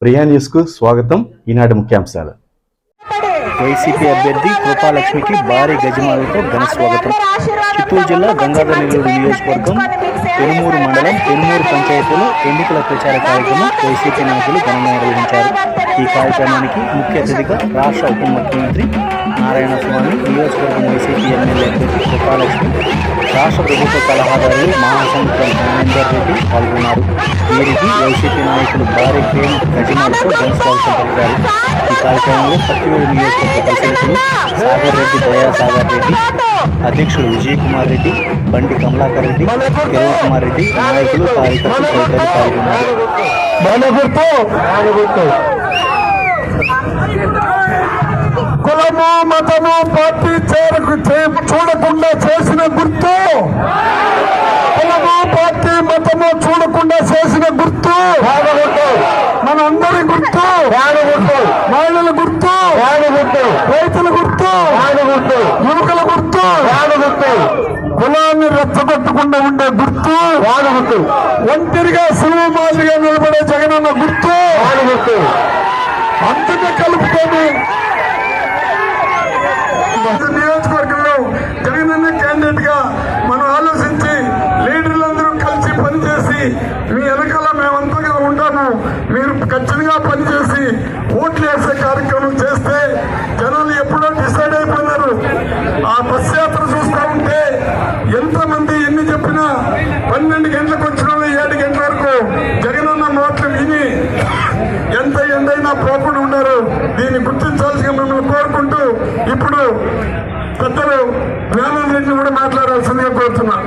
Priya news కు స్వాగతం. ఈనాటి ముఖ్యాంశాలు. వైసీపీ అభ్యర్థి కృపాలక్ష్మికి భారీ గజమాలతో ఘన స్వాగతం. చిత్తూరు జిల్లా గంగాధర నెల్లూరు నియోజకవర్గం పెనుమూరు మండలం పెనుమూరు పంచాయతీలో ఎన్నికల ప్రచార కార్యక్రమం వైసీపీ నాయకులు ఘనంగా నిర్వహించారు. ఈ కార్యక్రమానికి ముఖ్య అతిథిగా రాష్ట్ర ఉప ముఖ్యమంత్రి నారాయణస్వామి, నియోజకవర్గం వైసీపీ ఎమ్మెల్యే అభ్యర్థి కృపాలక్ష్మి, రాష్ట్ర ప్రభుత్వ సలహాదారులు మహాసముద్రం జ్ఞానేందర్ రెడ్డి పాల్గొన్నారు. వీరికి వైసీపీ నాయకులు భారీ క్రేన్ గజమాలతో ఘన స్వాగతం పలికారు. ఈ కార్యక్రమంలో పత్తివేడు నియోజకవర్గ పరిశీలకులు సాగర్ రెడ్డి, దయాసాగర్ రెడ్డి, అధ్యక్షుడు విజయ్ కుమార్ రెడ్డి, బండి కమలాకర్ రెడ్డి, కిరణ్ కుమార్ రెడ్డి, నాయకులు, కార్యకర్తలు తదితరులు పాల్గొన్నారు. కులము మతము పార్టీ చూడకుండా చేసిన గుర్తు, కులము పార్టీ మతము చూడకుండా చేసిన గుర్తు మనందరి గుర్తు, మహిళల గుర్తు, రైతుల గుర్తు, యువకుల గుర్తు, కులాన్ని రెచ్చగొట్టకుండా ఉండే గుర్తు, ఒంటరిగా సులువు మాదిరిగా నిలబడే జగనన్న గుర్తు, అంతగా కలుపుకొని నియోజకవర్గంలో జగనన్న క్యాండిడేట్ గా మనం ఆలోచించి లీడర్లందరూ కలిసి పనిచేసి మీ వెనకాల మేమంతగా ఉంటాము, మీరు ఖచ్చితంగా పనిచేసి ఓట్లు వేసే కార్యక్రమం చేస్తే జనాలు ఎప్పుడో డిసైడ్ అయిపోయినారు. ఆ బస్ యాత్ర చూస్తూ ఉంటే ఎంతమంది ఎన్ని చెప్పినా 12 గంటలకు వచ్చిన 7 గంటల వరకు జగనన్న మాటలు విని ఎంత ఎండైనా పోకుండా ఉన్నారు. దీన్ని గుర్తించాల్సిన మిమ్మల్ని కోరుకుంటూ ఇప్పుడు పెద్దలు జ్ఞానం రెడ్డి కూడా మాట్లాడాల్సిందిగా కోరుతున్నా.